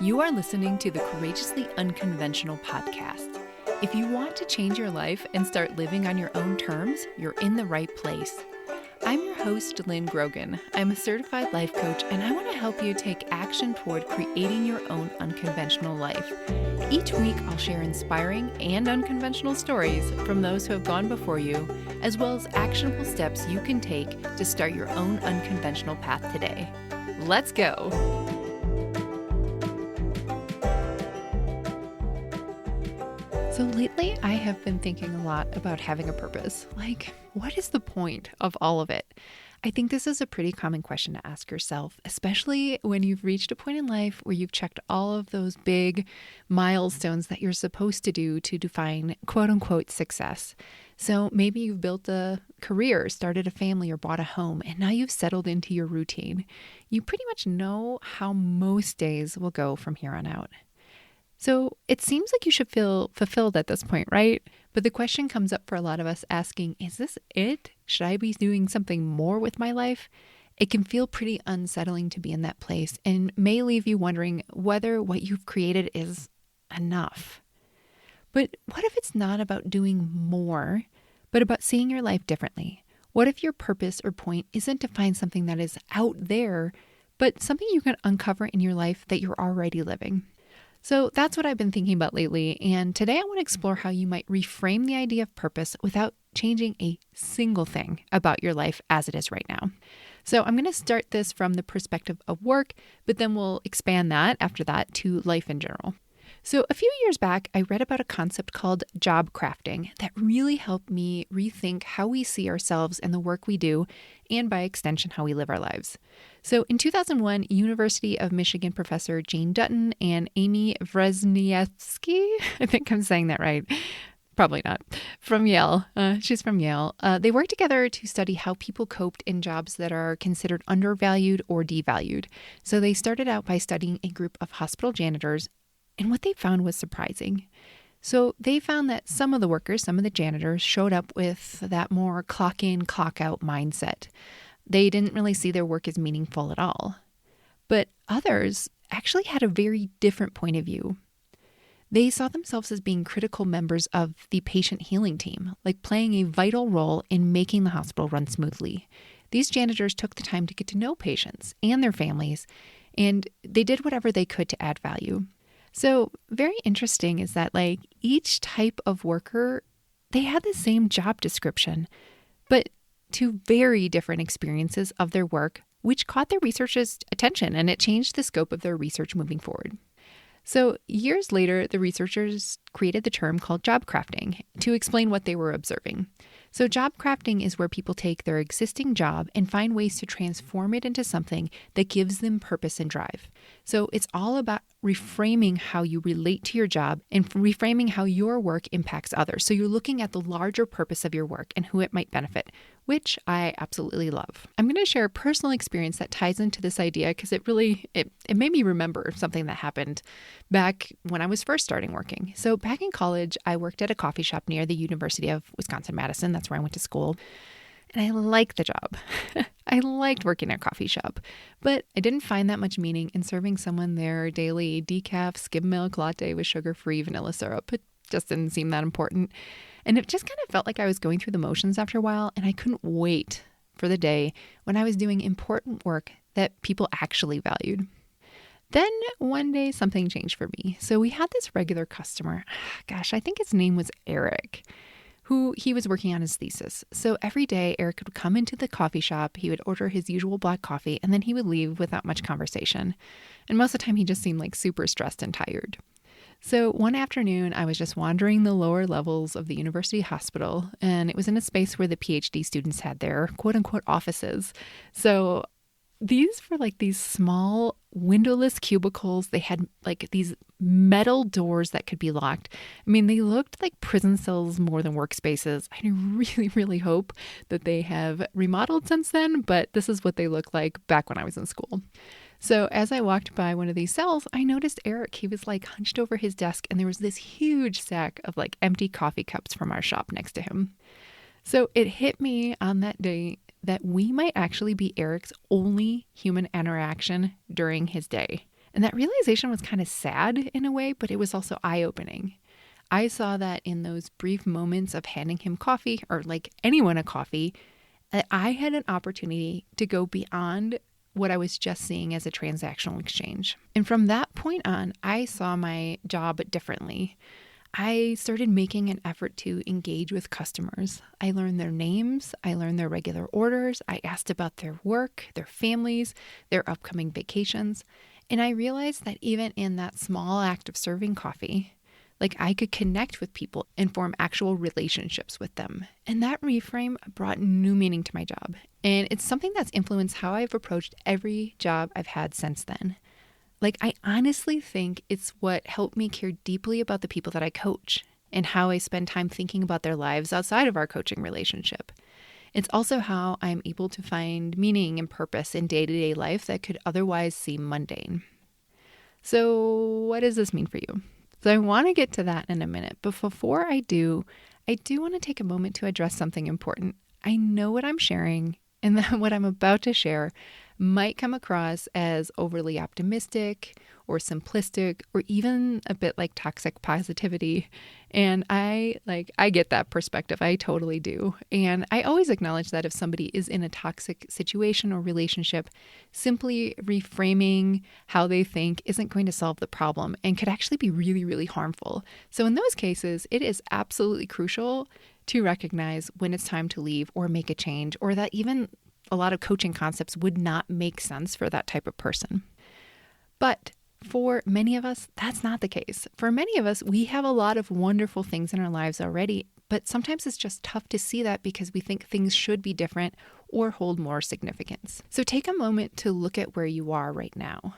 You are listening to the Courageously Unconventional podcast. If you want to change your life and start living on your own terms, you're in the right place. I'm your host, Lynn Grogan. I'm a certified life coach, and I want to help you take action toward creating your own unconventional life. Each week, I'll share inspiring and unconventional stories from those who have gone before you, as well as actionable steps you can take to start your own unconventional path today. Let's go! So lately, I have been thinking a lot about having a purpose. Like, what is the point of all of it? I think this is a pretty common question to ask yourself, especially when you've reached a point in life where you've checked all of those big milestones that you're supposed to do to define quote unquote success. So maybe you've built a career, started a family, or bought a home, and now you've settled into your routine. You pretty much know how most days will go from here on out. So it seems like you should feel fulfilled at this point, right? But the question comes up for a lot of us asking, is this it? Should I be doing something more with my life? It can feel pretty unsettling to be in that place and may leave you wondering whether what you've created is enough. But what if it's not about doing more, but about seeing your life differently? What if your purpose or point isn't to find something that is out there, but something you can uncover in your life that you're already living? So that's what I've been thinking about lately, and today I want to explore how you might reframe the idea of purpose without changing a single thing about your life as it is right now. So I'm going to start this from the perspective of work, but then we'll expand that after that to life in general. So a few years back, I read about a concept called job crafting that really helped me rethink how we see ourselves and the work we do, and by extension, how we live our lives. So in 2001, University of Michigan professor Jane Dutton and Amy Wrzesniewski, I think I'm saying that right, probably not, from Yale. She's from Yale. They worked together to study how people coped in jobs that are considered undervalued or devalued. So they started out by studying a group of hospital janitors, and what they found was surprising. So they found that some of the workers, some of the janitors, showed up with that more clock in, clock out mindset. They didn't really see their work as meaningful at all. But others actually had a very different point of view. They saw themselves as being critical members of the patient healing team, like playing a vital role in making the hospital run smoothly. These janitors took the time to get to know patients and their families, and they did whatever they could to add value. So very interesting is that like each type of worker, they had the same job description, but two very different experiences of their work, which caught their researchers' attention, and it changed the scope of their research moving forward. So years later, the researchers created the term called job crafting to explain what they were observing. So job crafting is where people take their existing job and find ways to transform it into something that gives them purpose and drive. So it's all about reframing how you relate to your job and reframing how your work impacts others. So you're looking at the larger purpose of your work and who it might benefit, which I absolutely love. I'm going to share a personal experience that ties into this idea because it made me remember something that happened back when I was first starting working. So back in college, I worked at a coffee shop near the University of Wisconsin-Madison. That's where I went to school. And I liked the job. I liked working at a coffee shop, but I didn't find that much meaning in serving someone their daily decaf skim milk latte with sugar-free vanilla syrup. It just didn't seem that important. And it just kind of felt like I was going through the motions after a while, and I couldn't wait for the day when I was doing important work that people actually valued. Then one day something changed for me. So we had this regular customer. Gosh, I think his name was Eric, who he was working on his thesis. So every day Eric would come into the coffee shop, he would order his usual black coffee, and then he would leave without much conversation. And most of the time he just seemed like super stressed and tired. So one afternoon, I was just wandering the lower levels of the university hospital, and it was in a space where the PhD students had their quote-unquote offices. So these were like these small windowless cubicles. They had like these metal doors that could be locked. I mean, they looked like prison cells more than workspaces. I really, really hope that they have remodeled since then, but this is what they looked like back when I was in school. So as I walked by one of these cells, I noticed Eric. He was like hunched over his desk, and there was this huge stack of like empty coffee cups from our shop next to him. So it hit me on that day that we might actually be Eric's only human interaction during his day. And that realization was kind of sad in a way, but it was also eye-opening. I saw that in those brief moments of handing him coffee, or like anyone a coffee, that I had an opportunity to go beyond what I was just seeing as a transactional exchange. And from that point on, I saw my job differently. I started making an effort to engage with customers. I learned their names, I learned their regular orders, I asked about their work, their families, their upcoming vacations, and I realized that even in that small act of serving coffee, like I could connect with people and form actual relationships with them. And that reframe brought new meaning to my job. And it's something that's influenced how I've approached every job I've had since then. Like, I honestly think it's what helped me care deeply about the people that I coach and how I spend time thinking about their lives outside of our coaching relationship. It's also how I'm able to find meaning and purpose in day-to-day life that could otherwise seem mundane. So what does this mean for you? So I want to get to that in a minute, but before I do want to take a moment to address something important. I know what I'm sharing and that what I'm about to share might come across as overly optimistic or simplistic or even a bit like toxic positivity. And I get that perspective. I totally do. And I always acknowledge that if somebody is in a toxic situation or relationship, simply reframing how they think isn't going to solve the problem and could actually be really, really harmful. So in those cases, it is absolutely crucial to recognize when it's time to leave or make a change, or that even a lot of coaching concepts would not make sense for that type of person. But for many of us, that's not the case. For many of us, we have a lot of wonderful things in our lives already, but sometimes it's just tough to see that because we think things should be different or hold more significance. So take a moment to look at where you are right now.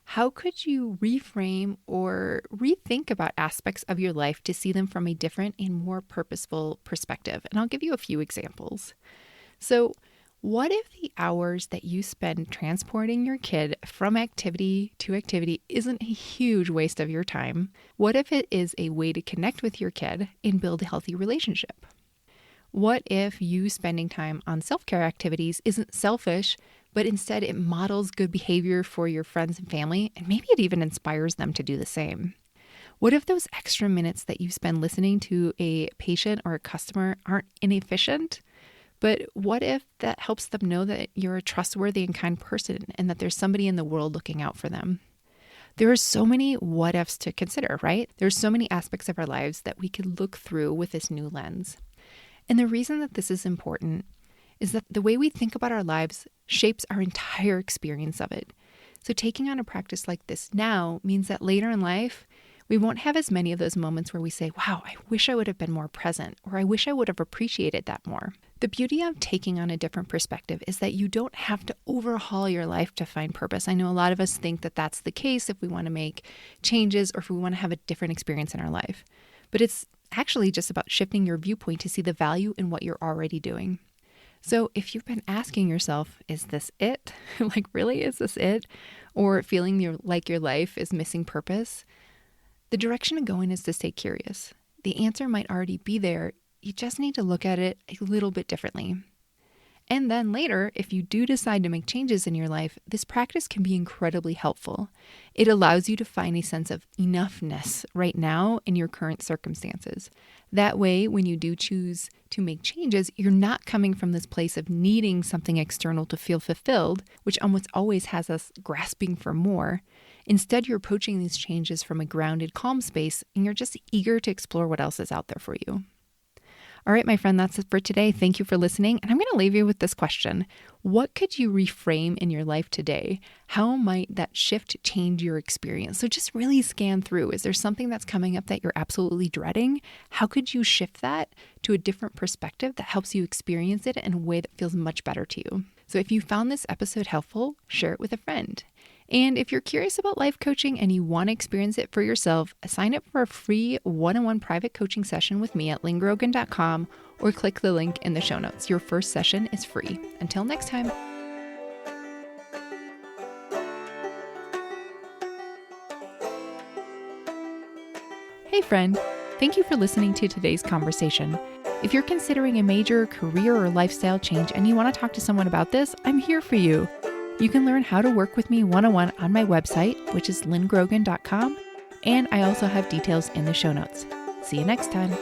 How could you reframe or rethink about aspects of your life to see them from a different and more purposeful perspective? And I'll give you a few examples. So what if the hours that you spend transporting your kid from activity to activity isn't a huge waste of your time? What if it is a way to connect with your kid and build a healthy relationship? What if you spending time on self-care activities isn't selfish, but instead it models good behavior for your friends and family, and maybe it even inspires them to do the same? What if those extra minutes that you spend listening to a patient or a customer aren't inefficient? But what if that helps them know that you're a trustworthy and kind person and that there's somebody in the world looking out for them? There are so many what ifs to consider, right? There's so many aspects of our lives that we could look through with this new lens. And the reason that this is important is that the way we think about our lives shapes our entire experience of it. So taking on a practice like this now means that later in life, we won't have as many of those moments where we say, wow, I wish I would have been more present, or I wish I would have appreciated that more. The beauty of taking on a different perspective is that you don't have to overhaul your life to find purpose. I know a lot of us think that that's the case if we want to make changes or if we want to have a different experience in our life. But it's actually just about shifting your viewpoint to see the value in what you're already doing. So if you've been asking yourself, is this it? Like, really, is this it? Or feeling like your life is missing purpose? The direction to go in is to stay curious. The answer might already be there. You just need to look at it a little bit differently. And then later, if you do decide to make changes in your life, this practice can be incredibly helpful. It allows you to find a sense of enoughness right now in your current circumstances. That way, when you do choose to make changes, you're not coming from this place of needing something external to feel fulfilled, which almost always has us grasping for more. Instead, you're approaching these changes from a grounded, calm space, and you're just eager to explore what else is out there for you. All right, my friend, that's it for today. Thank you for listening. And I'm going to leave you with this question. What could you reframe in your life today? How might that shift change your experience? So just really scan through. Is there something that's coming up that you're absolutely dreading? How could you shift that to a different perspective that helps you experience it in a way that feels much better to you? So if you found this episode helpful, share it with a friend. And if you're curious about life coaching and you want to experience it for yourself, sign up for a free one-on-one private coaching session with me at lingrogan.com or click the link in the show notes. Your first session is free. Until next time. Hey friend, thank you for listening to today's conversation. If you're considering a major career or lifestyle change and you want to talk to someone about this, I'm here for you. You can learn how to work with me one-on-one on my website, which is lynngrogan.com, and I also have details in the show notes. See you next time.